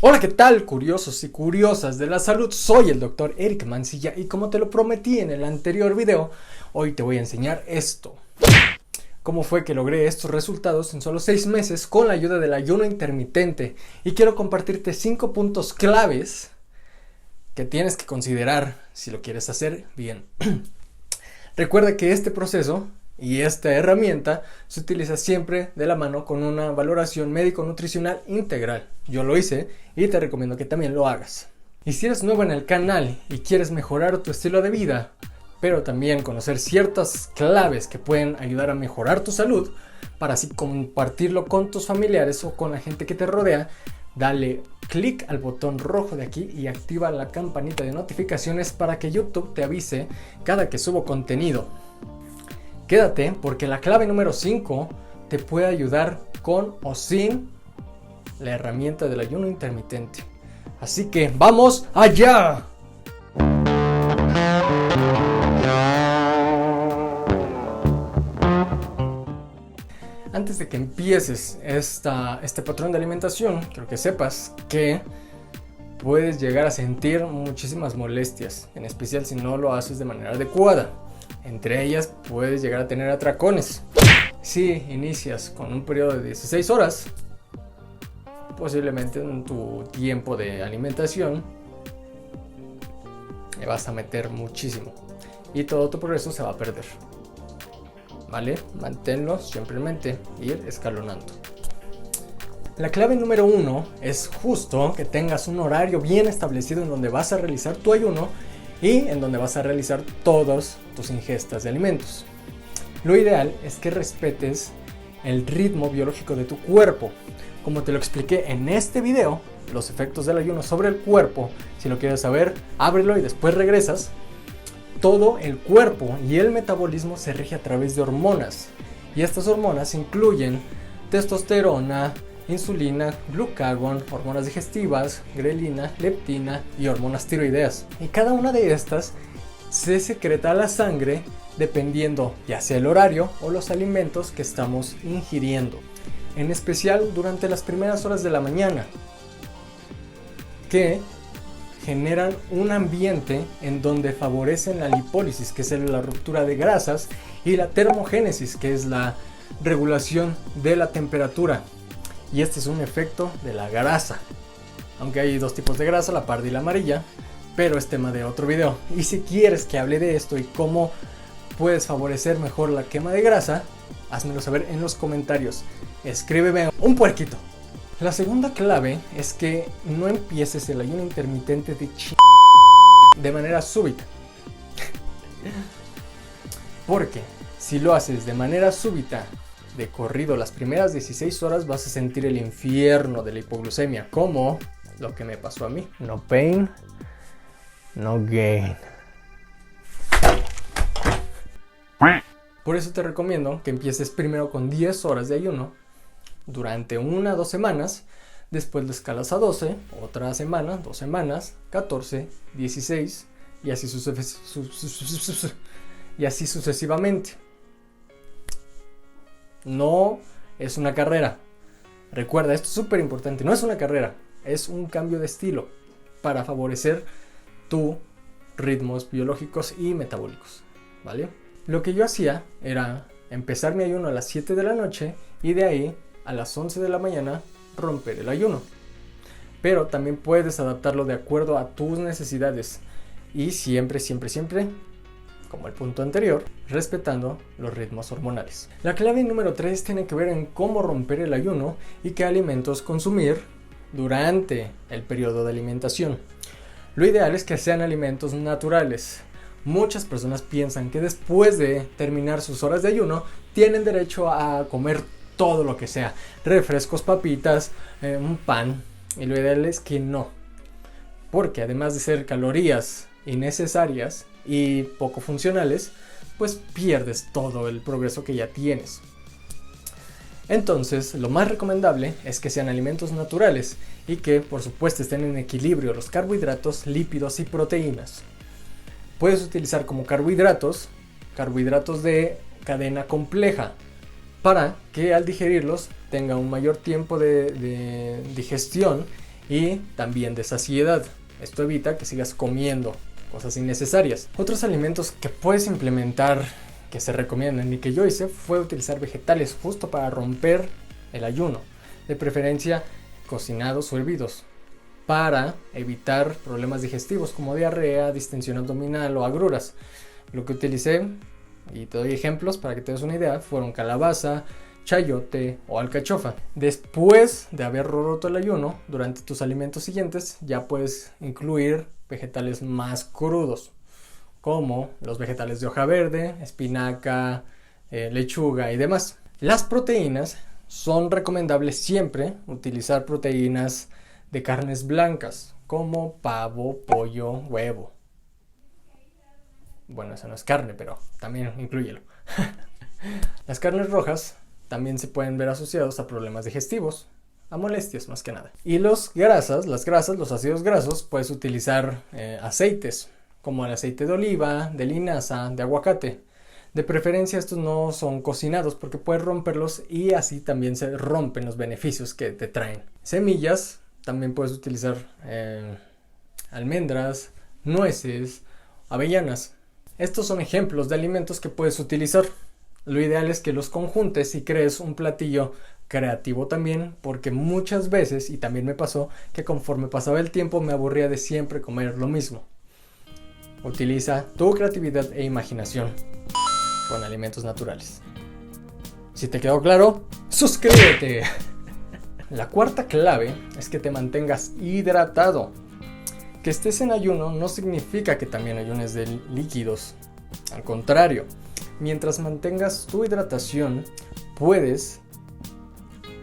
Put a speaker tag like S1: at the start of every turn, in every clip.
S1: Hola, ¿qué tal, curiosos y curiosas de la salud? Soy el doctor Eric Mancilla y como te lo prometí en el anterior video, hoy te voy a enseñar esto. Cómo fue que logré estos resultados en solo 6 meses con la ayuda del ayuno intermitente. Y quiero compartirte 5 puntos claves que tienes que considerar si lo quieres hacer bien. Recuerda que este proceso y esta herramienta se utiliza siempre de la mano con una valoración médico-nutricional integral. Yo lo hice y te recomiendo que también lo hagas. Y si eres nuevo en el canal y quieres mejorar tu estilo de vida, pero también conocer ciertas claves que pueden ayudar a mejorar tu salud, para así compartirlo con tus familiares o con la gente que te rodea, dale clic al botón rojo de aquí y activa la campanita de notificaciones para que YouTube te avise cada que subo contenido. Quédate porque la clave número 5 te puede ayudar con o sin la herramienta del ayuno intermitente. Así que ¡vamos allá! Antes de que empieces este patrón de alimentación, quiero que sepas que puedes llegar a sentir muchísimas molestias, en especial si no lo haces de manera adecuada. Entre ellas puedes llegar a tener atracones. Si inicias con un periodo de 16 horas, posiblemente en tu tiempo de alimentación le vas a meter muchísimo y todo tu progreso se va a perder. ¿Vale? Manténlo simplemente ir escalonando. La clave número 1 es justo que tengas un horario bien establecido en donde vas a realizar tu ayuno y en donde vas a realizar todas tus ingestas de alimentos. Lo ideal es que respetes el ritmo biológico de tu cuerpo. Como te lo expliqué en este video, los efectos del ayuno sobre el cuerpo, si lo quieres saber, ábrelo y después regresas. Todo el cuerpo y el metabolismo se rige a través de hormonas. Y estas hormonas incluyen testosterona, insulina, glucagón, hormonas digestivas, grelina, leptina y hormonas tiroideas. Y cada una de estas se secreta a la sangre dependiendo ya sea el horario o los alimentos que estamos ingiriendo. En especial durante las primeras horas de la mañana, que generan un ambiente en donde favorecen la lipólisis, que es la ruptura de grasas, y la termogénesis, que es la regulación de la temperatura. Y este es un efecto de la grasa. Aunque hay dos tipos de grasa, la parda y la amarilla, pero es tema de otro video. Y si quieres que hable de esto y cómo puedes favorecer mejor la quema de grasa, házmelo saber en los comentarios. Escríbeme un puerquito. La segunda clave es que no empieces el ayuno intermitente de manera súbita. Porque si lo haces de manera súbita, de corrido las primeras 16 horas, vas a sentir el infierno de la hipoglucemia, como lo que me pasó a mí. No pain, no gain. Por eso te recomiendo que empieces primero con 10 horas de ayuno durante 1 a 2 semanas, después lo escalas a 12, otra semana, 2 semanas, 14, 16 y así sucesivamente. No es una carrera. Recuerda, esto es súper importante. No es una carrera, es un cambio de estilo para favorecer tus ritmos biológicos y metabólicos, ¿vale? Lo que yo hacía era empezar mi ayuno a las 7 de la noche y de ahí a las 11 de la mañana romper el ayuno. Pero también puedes adaptarlo de acuerdo a tus necesidades y siempre, como el punto anterior, respetando los ritmos hormonales. La clave número 3 tiene que ver en cómo romper el ayuno y qué alimentos consumir durante el periodo de alimentación. Lo ideal es que sean alimentos naturales. Muchas personas piensan que después de terminar sus horas de ayuno tienen derecho a comer todo lo que sea, refrescos, papitas, un pan, y lo ideal es que no, porque además de ser calorías innecesarias y poco funcionales, pues pierdes todo el progreso que ya tienes. Entonces, lo más recomendable es que sean alimentos naturales y que, por supuesto, estén en equilibrio los carbohidratos, lípidos y proteínas. Puedes utilizar como carbohidratos de cadena compleja, para que al digerirlos tenga un mayor tiempo de digestión y también de saciedad. Esto evita que sigas comiendo cosas innecesarias. Otros alimentos que puedes implementar que se recomiendan y que yo hice fue utilizar vegetales justo para romper el ayuno, de preferencia cocinados o hervidos, para evitar problemas digestivos como diarrea, distensión abdominal o agruras. Lo que utilicé, y te doy ejemplos para que te des una idea, fueron calabaza, chayote o alcachofa. Después de haber roto el ayuno, durante tus alimentos siguientes ya puedes incluir vegetales más crudos, como los vegetales de hoja verde, espinaca, lechuga y demás. Las proteínas son recomendables siempre utilizar proteínas de carnes blancas, como pavo, pollo, huevo. Bueno, eso no es carne, pero también inclúyelo. Las carnes rojas también se pueden ver asociados a problemas digestivos, a molestias más que nada. Y las grasas, los ácidos grasos, puedes utilizar aceites, como el aceite de oliva, de linaza, de aguacate. De preferencia estos no son cocinados porque puedes romperlos y así también se rompen los beneficios que te traen. Semillas, también puedes utilizar almendras, nueces, avellanas. Estos son ejemplos de alimentos que puedes utilizar. Lo ideal es que los conjuntes y crees un platillo creativo también, porque muchas veces, y también me pasó, que conforme pasaba el tiempo me aburría de siempre comer lo mismo. Utiliza tu creatividad e imaginación con alimentos naturales. Si te quedó claro, suscríbete. La cuarta clave es que te mantengas hidratado. Que estés en ayuno no significa que también ayunes de líquidos. Al contrario, mientras mantengas tu hidratación, puedes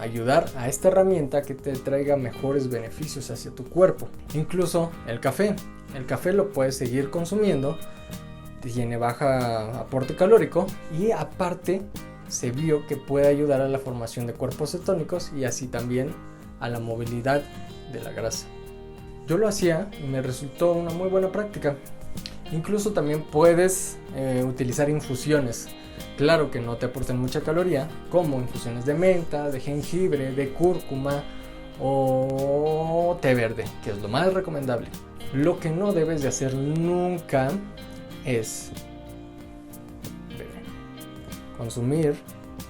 S1: ayudar a esta herramienta que te traiga mejores beneficios hacia tu cuerpo. Incluso el café. El café lo puedes seguir consumiendo, tiene baja aporte calórico y aparte se vio que puede ayudar a la formación de cuerpos cetónicos y así también a la movilidad de la grasa. Yo lo hacía y me resultó una muy buena práctica. Incluso también puedes utilizar infusiones. Claro que no te aportan mucha caloría, como infusiones de menta, de jengibre, de cúrcuma o té verde, que es lo más recomendable. Lo que no debes de hacer nunca es consumir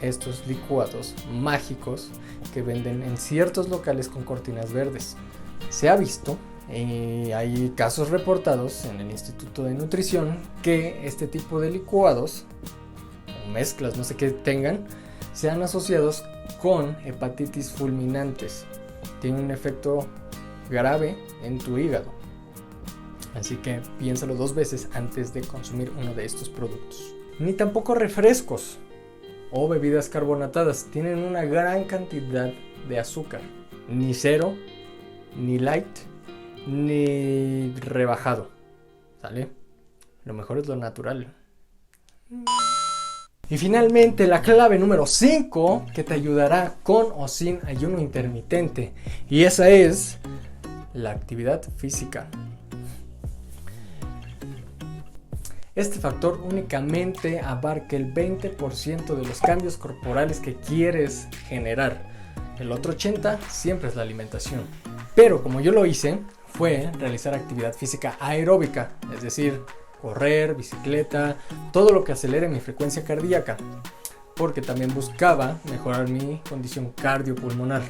S1: estos licuados mágicos que venden en ciertos locales con cortinas verdes. Se ha visto y hay casos reportados en el Instituto de Nutrición que este tipo de licuados o mezclas, no sé qué tengan, sean asociados con hepatitis fulminantes. Tiene un efecto grave en tu hígado. Así que piénsalo 2 veces antes de consumir uno de estos productos. Ni tampoco refrescos o bebidas carbonatadas tienen una gran cantidad de azúcar. Ni cero, ni light, ni rebajado. ¿Sale? Lo mejor es lo natural. Y finalmente la clave número 5 que te ayudará con o sin ayuno intermitente. Y esa es la actividad física. Este factor únicamente abarca el 20% de los cambios corporales que quieres generar. El otro 80% siempre es la alimentación. Pero como yo lo hice, fue realizar actividad física aeróbica, es decir, correr, bicicleta, todo lo que acelere mi frecuencia cardíaca, porque también buscaba mejorar mi condición cardiopulmonar.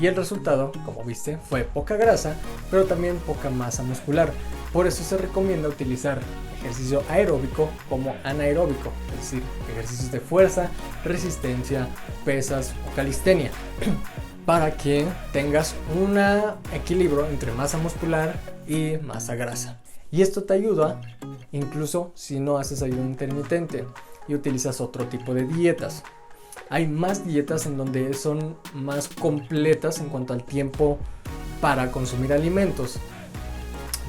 S1: Y el resultado, como viste, fue poca grasa, pero también poca masa muscular. Por eso se recomienda utilizar ejercicio aeróbico como anaeróbico, es decir, ejercicios de fuerza, resistencia, pesas o calistenia, para que tengas un equilibrio entre masa muscular y masa grasa. Y esto te ayuda incluso si no haces ayuno intermitente y utilizas otro tipo de dietas. Hay más dietas en donde son más completas en cuanto al tiempo para consumir alimentos.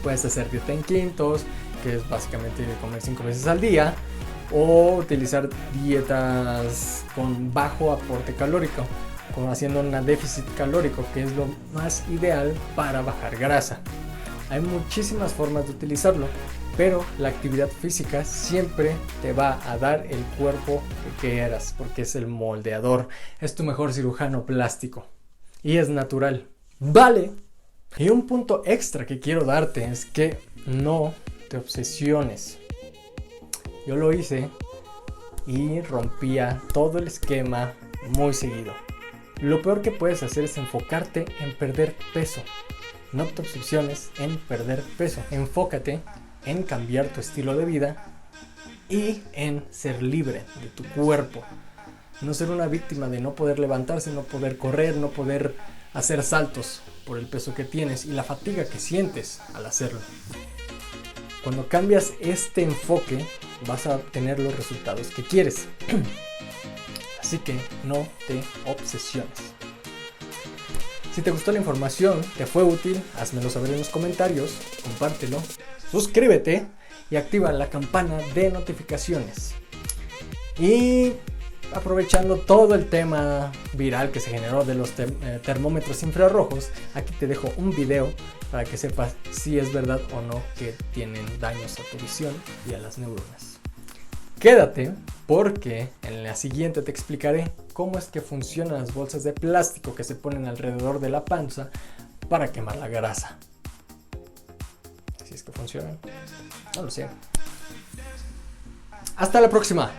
S1: Puedes hacer dieta en quintos, que es básicamente comer 5 veces al día, o utilizar dietas con bajo aporte calórico, como haciendo un déficit calórico, que es lo más ideal para bajar grasa. Hay muchísimas formas de utilizarlo, pero la actividad física siempre te va a dar el cuerpo que quieras, porque es el moldeador, es tu mejor cirujano plástico y es natural. Vale. Y un punto extra que quiero darte es que no te obsesiones. Yo lo hice y rompía todo el esquema muy seguido. Lo peor que puedes hacer es enfocarte en perder peso. No te obsesiones en perder peso. Enfócate en cambiar tu estilo de vida y en ser libre de tu cuerpo. No ser una víctima de no poder levantarse, no poder correr, no poder hacer saltos por el peso que tienes y la fatiga que sientes al hacerlo. Cuando cambias este enfoque, vas a obtener los resultados que quieres. Así que no te obsesiones. Si te gustó la información, te fue útil, házmelo saber en los comentarios, compártelo, suscríbete y activa la campana de notificaciones. Y aprovechando todo el tema viral que se generó de los termómetros infrarrojos, aquí te dejo un video para que sepas si es verdad o no que tienen daños a tu visión y a las neuronas. Quédate porque en la siguiente te explicaré cómo es que funcionan las bolsas de plástico que se ponen alrededor de la panza para quemar la grasa. Si es que funcionan, no lo sé. Hasta la próxima.